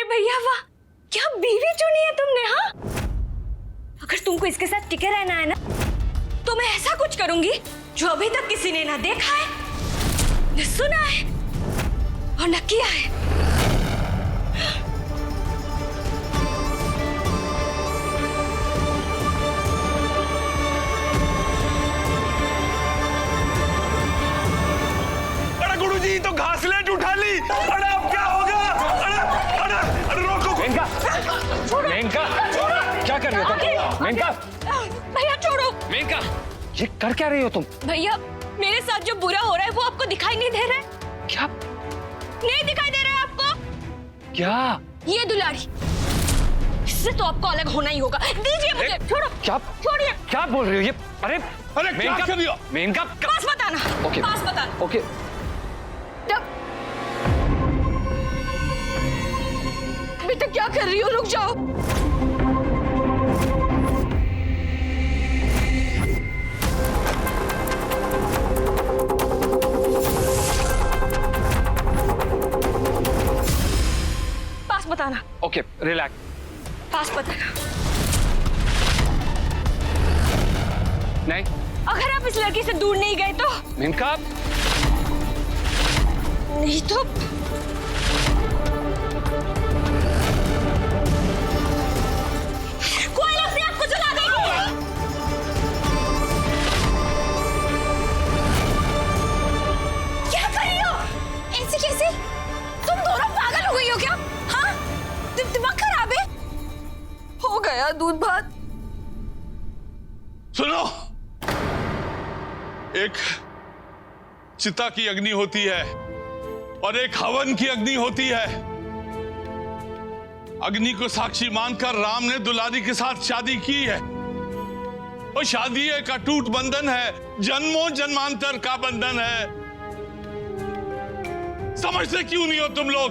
भैया वाह, क्या बीवी चुनी है तुमने। हाँ, अगर तुमको इसके साथ टिके रहना है ना तो मैं ऐसा कुछ करूंगी जो अभी तक किसी ने ना देखा है, न सुना है और न किया है। अरे गुरुजी तो घासलेट उठा ली। अरे अब क्या होगा? अरे अरे अरे रोको। मेनका, मेनका, क्या कर रही हो तुम? मेनका, भैया छोड़ो। मेनका, ये कर क्या रही हो तुम? भैया मेरे साथ जो बुरा हो रहा है वो आपको दिखाई नहीं दे रहा है? क्या नहीं दिखाई दे रहा है आपको? क्या? ये दुलारी, इससे तो आपको अलग होना ही होगा। दीजिए मुझे, छोड़ो। क्या? छोड़िए। क्या बोल रही हो ये? अरे अरे क्या कर रही हो? मेनका, पास बताना। ओके, पास बताना। ओके। बेटा क्या कर रही हो? रुक जाओ। पास बताना। Okay, relax. पास बताना। नहीं, अगर आप इस लड़की से दूर नहीं गए तो? मेनका, नहीं तो कोई अपने आप को जला देगी। क्या कर रही हो? ऐसे कैसे? तुम दोनों पागल हो गई हो क्या? हाँ, दिमाग खराब है? हो गया दूध भात। सुनो, एक चिता की अग्नि होती है और एक हवन की अग्नि होती है। अग्नि को साक्षी मानकर राम ने दुलारी के साथ शादी की है और शादी एक अटूट बंधन है, जन्मों जन्मांतर का बंधन है। समझते क्यों नहीं हो तुम लोग?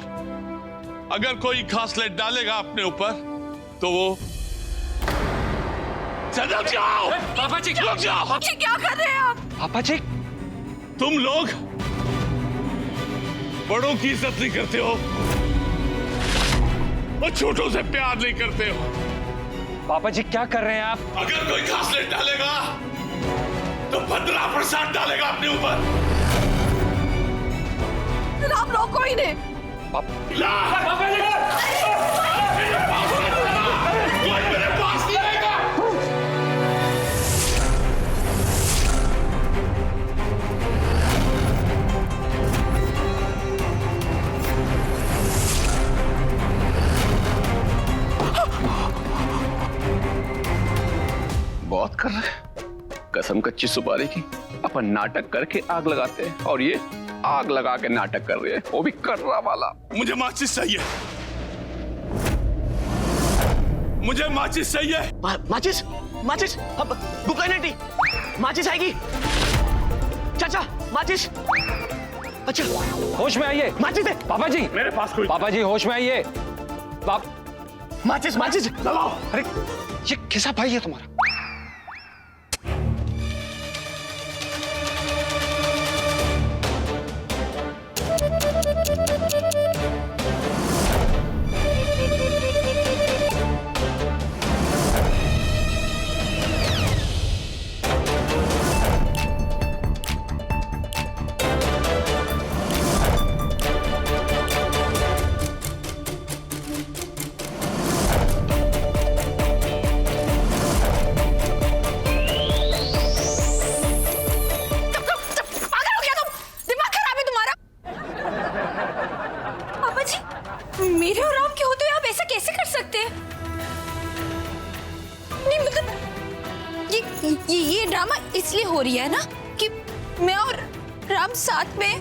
अगर कोई घासलेट डालेगा अपने ऊपर तो वो रुक जाओ। पापा जी, रुक जाओ। ये क्या कर रहे हैं आप? पापा जी, तुम लोग बड़ों की इज्जत नहीं करते हो और छोटों से प्यार नहीं करते हो। पापा जी क्या कर रहे हैं आप? अगर कोई घासलेट डालेगा तो 15% डालेगा अपने ऊपर। राम रोको ही नहीं। ला! मेरे पास कोई मेरे पास नहीं आएगा। बहुत कर रहे हैं कसम कच्ची सुपारी की। अपन नाटक करके आग लगाते हैं और ये आग लगा के नाटक कर रहे हैं, वो भी कर्रा वाला। मुझे माचिस चाहिए, मुझे माचिस चाहिए। माचिस? माचिस? अब बुका नहीं, माचिस आएगी। चाचा माचिस। अच्छा होश में आइए। माचिस दे। पापा जी, मेरे पास कोई पापा जी होश में आइए। माचिस माचिस लगाओ। अरे ये कैसा भाई है तुम्हारा? मेरे और राम के होते हुए आप ऐसा कैसे कर सकते हैं? नहीं मतलब ये ड्रामा इसलिए हो रही है ना कि मैं और राम साथ में,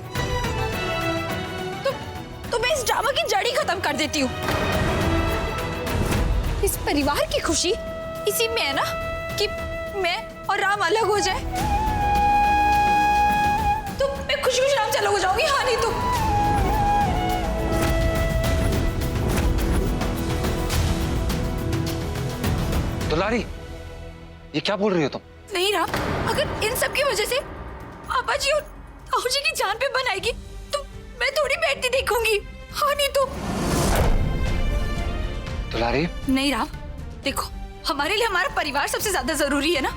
तो मैं इस ड्रामा की जड़ ही खत्म कर देती हूँ। इस परिवार की खुशी इसी में है ना कि मैं और राम अलग हो जाए, तो मैं खुश खुश राम से अलग हो जाऊंगी। हाँ नहीं तो दुलारी, ये क्या बोल रही हो तुम? नहीं राम, अगर इन सब की वजह से पापा जी और ताऊ जी की जान पे बनाएगी तो मैं थोड़ी बैठती देखूंगी। हाँ नहीं तो दुलारी, नहीं राम, देखो हमारे लिए हमारा परिवार सबसे ज्यादा जरूरी है ना,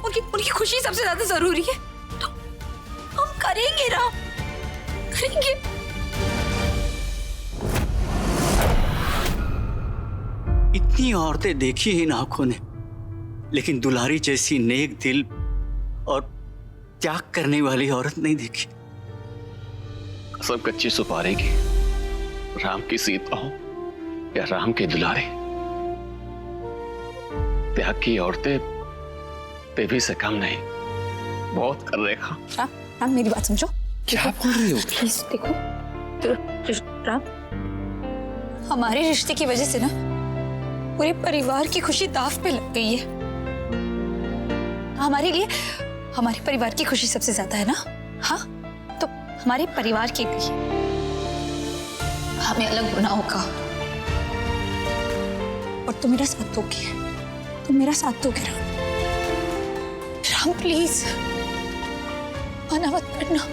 उनकी उनकी खुशी सबसे ज्यादा जरूरी है, तो हम करेंगे राम, करेंगे। इतनी औरतें देखी इन आंखों ने, लेकिन दुलारी जैसी नेक दिल और त्याग करने वाली औरत नहीं देखी। कसम कच्ची सुपारी की, राम की सीता हो या राम के दुलारे, त्याग की औरतें देवी से कम नहीं, बहुत कर रेखा। राम मेरी बात समझो। क्या बोल रही हो? प्लीज देखो, राम हमारे रिश्ते की वजह से ना पूरे परिवार की खुशी दाव पे लग गई है। हमारे लिए हमारे परिवार की खुशी सबसे ज्यादा है ना। हाँ, तो हमारे परिवार के लिए हमें अलग होना होगा, और तुम मेरा साथ दोगे, तुम मेरा साथ दोगे राम। राम प्लीज मना मत करना।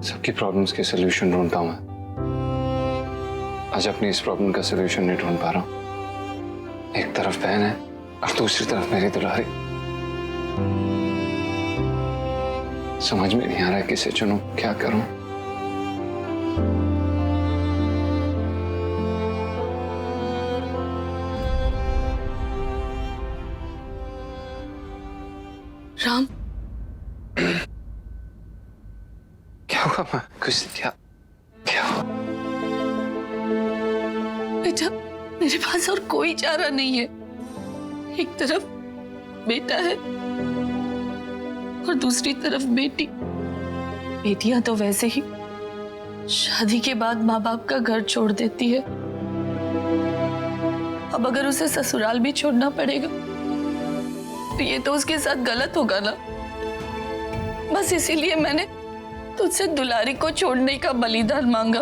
सबकी प्रॉब्लम्स के सलूशन ढूंढता हूं मैं, आज अपनी इस प्रॉब्लम का सलूशन नहीं ढूंढ पा रहा हूं। एक तरफ बहन है और दूसरी तरफ मेरी दुलारी। समझ में नहीं आ रहा है किसे चुनूं, क्या करूं। राम क्या हुआ मां? कुछ क्या हुआ? बेटा, मेरे पास और कोई चारा नहीं है। एक तरफ बेटा है और दूसरी तरफ बेटी। बेटियां तो वैसे ही शादी के बाद माँ बाप का घर छोड़ देती है, अब अगर उसे ससुराल भी छोड़ना पड़ेगा तो ये तो उसके साथ गलत होगा ना। बस इसीलिए मैंने तुझसे दुलारी को छोड़ने का बलिदान मांगा।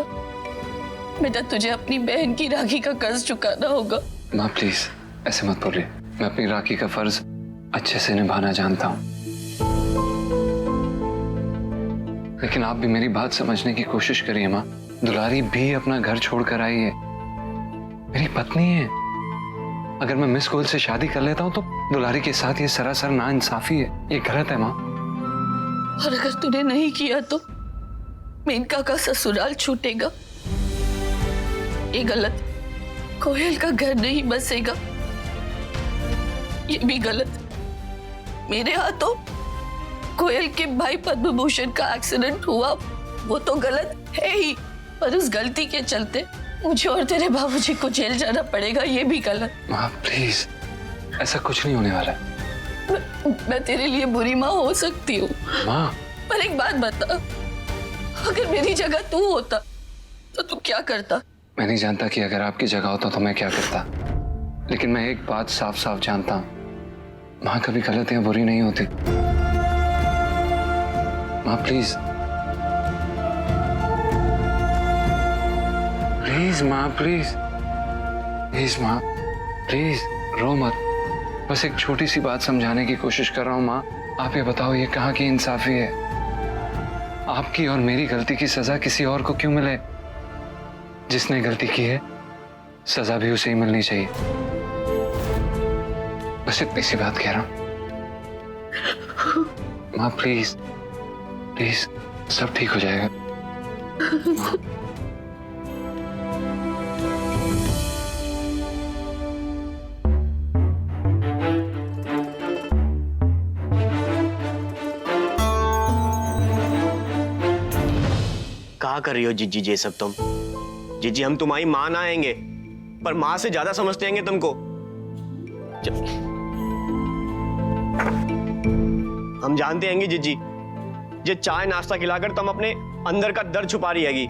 बेटा, तुझे अपनी बहन की राखी का कर्ज चुकाना होगा। माँ प्लीज, ऐसे मत बोलिए। मैं अपनी राखी का फर्ज अच्छे से निभाना जानता हूं, लेकिन आप भी मेरी बात समझने की कोशिश करिए माँ। दुलारी भी अपना घर छोड़कर आई है, मेरी पत्नी है। अगर मैं मिस गोयल से शादी कर लेता हूं तो दुलारी के साथ ये सरासर नाइंसाफी है, ये गलत है माँ। और अगर तूने नहीं किया तो मेनका का ससुराल छूटेगा, ये गलत। कोयल का घर नहीं बसेगा, ये भी गलत। मेरे हाथों कोयल के भाई पद्मभूषण का एक्सीडेंट हुआ, वो तो गलत है ही, पर उस गलती के चलते मुझे और तेरे बाबूजी को जेल जाना पड़ेगा, ये भी गलत। माँ प्लीज, ऐसा कुछ नहीं होने वाला है। मैं तेरे लिए बुरी माँ हो सकती हूँ माँ, पर एक बात बता, अगर मेरी जगह तू होता तो तू क्या करता? मैं नहीं जानता कि अगर आपकी जगह होता तो मैं क्या करता, लेकिन मैं एक बात साफ साफ जानता हूं, माँ कभी गलतियां बुरी नहीं होती। माँ प्लीज, प्लीज माँ, प्लीज प्लीज माँ, प्लीज रो मत। बस एक छोटी सी बात समझाने की कोशिश कर रहा हूँ माँ। आप ये बताओ, ये कहाँ की इंसाफी है? आपकी और मेरी गलती की सजा किसी और को क्यों मिले? जिसने गलती की है सजा भी उसे ही मिलनी चाहिए। बस इतनी सी बात कह रहा हूं माँ। प्लीज प्लीज, सब ठीक हो जाएगा। कहा कर रही हो जिज्जी ये सब तुम? जिज्जी, हम तुम्हारी मां ना आएंगे, पर मां से ज्यादा समझते हैं तुमको। हम जानते हैं जिज्जी, ये चाय नाश्ता खिलाकर तुम अपने अंदर का दर्द छुपा रही हैगी।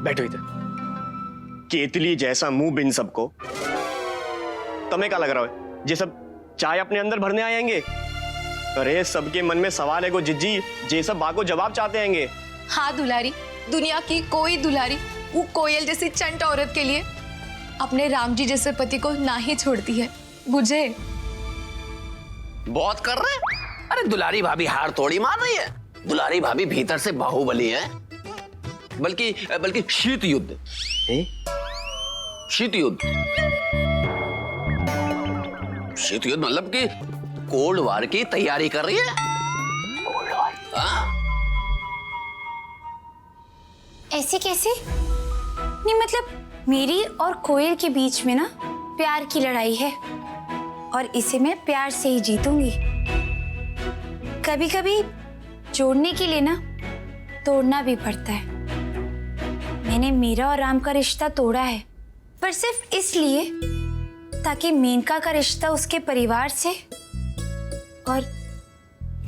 बैठो इधर। केतली जैसा मुंह बिन सबको, तुम्हें क्या लग रहा है ये सब चाय अपने अंदर भरने आएंगे? अरे सबके मन में सवाल है को जिज्जी, ये सब बात को जवाब चाहते हैंगे। हाँ दुलारी, दुनिया की कोई दुलारी वो कोयल जैसी चंट औरत के लिए अपने राम जी जैसे पति को ना ही छोड़ती है। बुझे? बहुत कर रहे हैं। अरे दुलारी भाभी हार थोड़ी मार रही है, दुलारी भाभी भीतर से बाहुबली है, बल्कि शीत युद्ध। शीत युद्ध, शीत युद्ध मतलब कि कोल्ड वार की तैयारी कर रही है। Cold war? हाँ? ऐसे कैसे? नहीं मतलब मेरी और कोयल के बीच में ना प्यार की लड़ाई है और इसे मैं प्यार से ही जीतूंगी। कभी कभी जोड़ने के लिए ना तोड़ना भी पड़ता है। मैंने मीरा और राम का रिश्ता तोड़ा है, पर सिर्फ इसलिए ताकि मेनका का रिश्ता उसके परिवार से और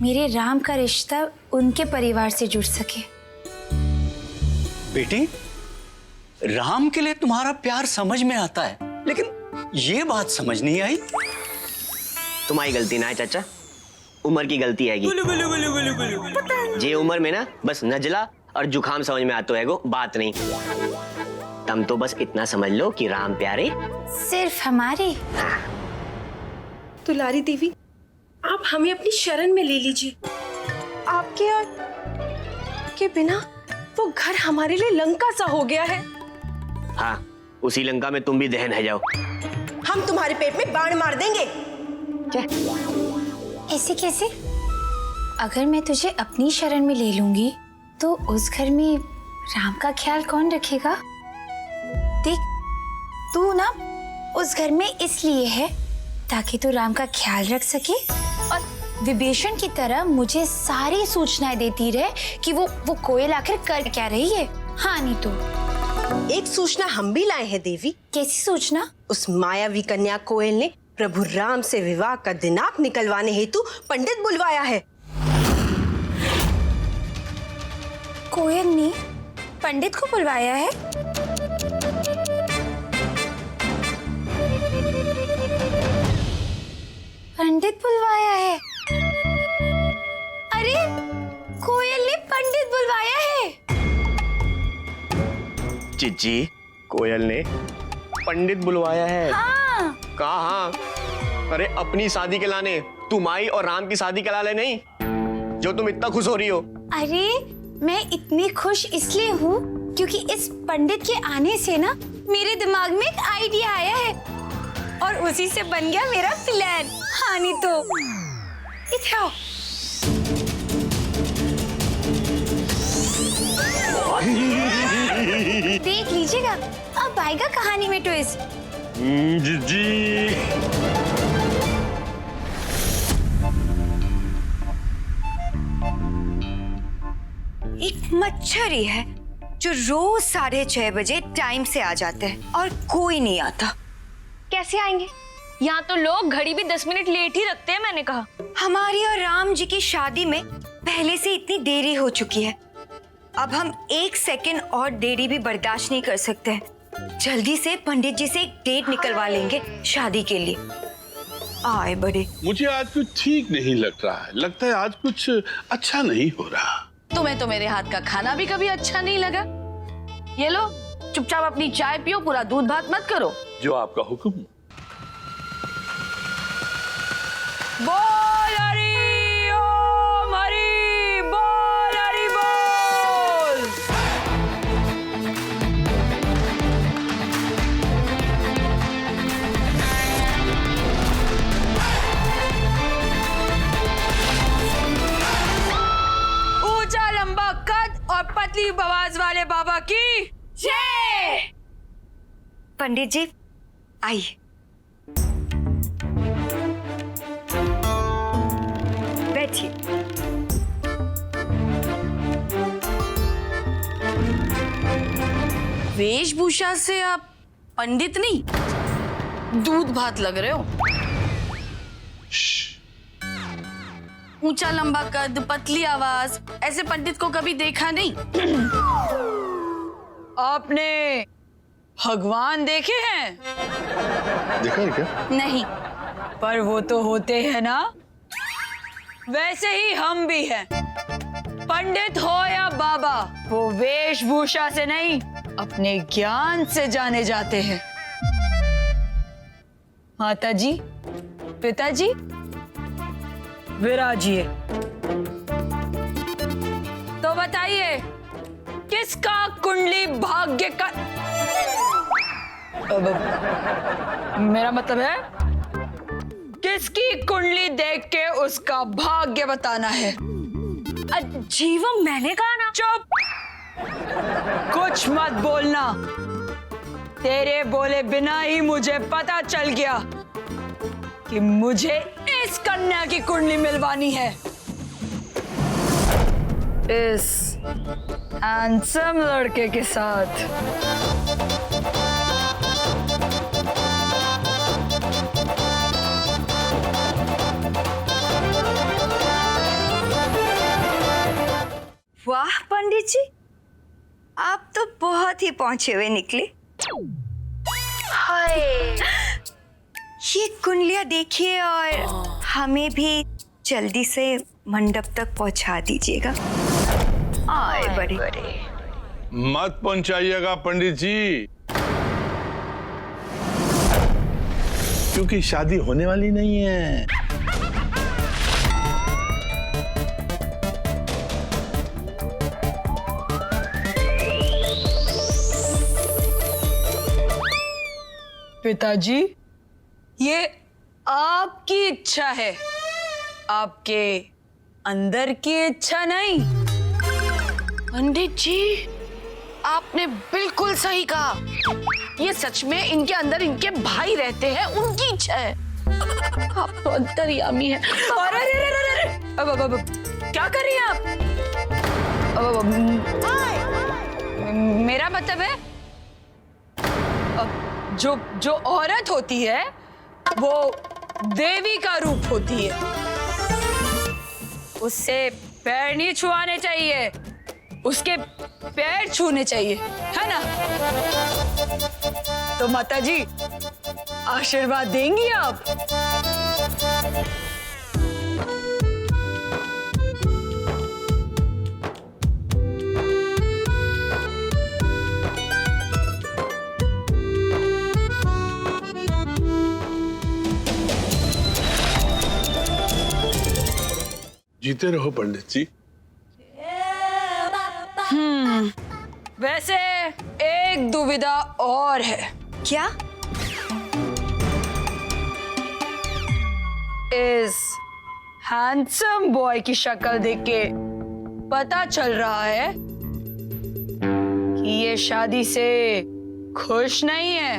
मेरे राम का रिश्ता उनके परिवार से जुड़ सके। बेटी, राम के लिए तुम्हारा प्यार समझ में आता है, लेकिन ये बात समझ नहीं आई। तुम्हारी गलती ना है चाचा, उम्र की गलती है। ये उम्र में ना बस नजला और जुखाम समझ में आता है, गो बात नहीं। तुम तो बस इतना समझ लो कि राम प्यारे सिर्फ हमारे। दुलारी देवी, आप हमें अपनी शरण में ले लीजिए। आपके और के बिना वो घर हमारे लिए लंका सा हो गया है। हाँ, उसी लंका में तुम भी दहन है जाओ। हम तुम्हारे पेट में बाण मार देंगे। क्या? ऐसे कैसे? अगर मैं तुझे अपनी शरण में ले लूंगी तो उस घर में राम का ख्याल कौन रखेगा? देख, तू ना उस घर में इसलिए है ताकि तू राम का ख्याल रख सके और विभीषण की तरह मुझे सारी सूचनाएं देती रहे कि वो कोयल आखिर कर क्या रही है। हाँ नहीं तो एक सूचना हम भी लाए हैं देवी। कैसी सूचना? उस मायावी कन्या कोयल ने प्रभु राम से विवाह का दिनांक निकलवाने हेतु पंडित बुलवाया है। कोयल ने पंडित को बुलवाया है? पंडित बुलवाया है? अरे कोयल ने पंडित बुलवाया है। चिज्जी, कोयल ने पंडित बुलवाया है। हाँ। हाँ। कहा? अरे अपनी शादी के लाने, तुम आई और राम की शादी के लाने नहीं, जो तुम इतना खुश हो रही हो। अरे मैं इतनी खुश इसलिए हूँ क्योंकि इस पंडित के आने से ना मेरे दिमाग में एक आइडिया आया है और उसी से बन गया मेरा प्लान। हाँ नहीं तो इधर आओ। देख लीजिएगा, अब आएगा कहानी में ट्विस्ट। जी एक मच्छर ही है जो रोज 6:30 बजे टाइम से आ जाते हैं और कोई नहीं आता। कैसे आएंगे? यहाँ तो लोग घड़ी भी 10 मिनट लेट ही रखते हैं। मैंने कहा हमारी और राम जी की शादी में पहले से इतनी देरी हो चुकी है, अब हम 1 सेकंड और देरी भी बर्दाश्त नहीं कर सकते हैं। जल्दी से पंडित जी से एक डेट निकलवा लेंगे शादी के लिए। आए बड़े। मुझे आज कुछ ठीक नहीं लग रहा है, लगता है आज कुछ अच्छा नहीं हो रहा। तुम्हें तो मेरे हाथ का खाना भी कभी अच्छा नहीं लगा। ये लो, चुपचाप अपनी चाय पियो, पूरा दूध भात मत करो। जो आपका हुक्म। बोल हरि ओम हरि बोल हरि बोल। ऊंचा लंबा कद और पतली आवाज वाले बाबा की जय। पंडित जी आइए, बैठिए। वेशभूषा से आप पंडित नहीं, दूध भात लग रहे हो। ऊंचा लंबा कद, पतली आवाज, ऐसे पंडित को कभी देखा नहीं। आपने भगवान देखे हैं? देखा है क्या? नहीं, पर वो तो होते हैं ना। वैसे ही हम भी हैं। पंडित हो या बाबा, वो वेशभूषा से नहीं, अपने ज्ञान से जाने जाते हैं। माता जी, पिताजी, विराजिए। तो बताइए, किसका कुंडली भाग्य का, मेरा मतलब है किसकी कुंडली देख के उसका भाग्य बताना है। जीवम मैंने कहा ना। चुप, कुछ मत बोलना। तेरे बोले बिना ही मुझे पता चल गया कि मुझे इस कन्या की कुंडली मिलवानी है। इस हैंडसम लड़के के साथ। वाह पंडित जी, आप तो बहुत ही पहुंचे हुए निकले। हाय, ये कुंडलियां देखिए और हमें भी जल्दी से मंडप तक पहुंचा दीजिएगा। आए बड़े। मत पहुंचाइएगा पंडित जी, क्योंकि शादी होने वाली नहीं है। पिताजी, ये आपकी इच्छा है, आपके अंदर की इच्छा नहीं। पंडित जी, आपने बिल्कुल सही कहा। ये सच में इनके अंदर इनके भाई रहते हैं, उनकी इच्छा है। आप तो अंतर्यामी हैं। अरे अरे अरे अरे, अब क्या कर रही हैं आप? मेरा मतलब है, जो औरत होती है वो देवी का रूप होती है, उससे पैर नहीं छुआने चाहिए, उसके पैर छूने चाहिए, है ना? तो माता जी आशीर्वाद देंगी आप? जीते रहो पंडित जी। वैसे एक दुविधा और है। क्या? इस हैंडसम बॉय की शक्ल देख के पता चल रहा है कि ये शादी से खुश नहीं है।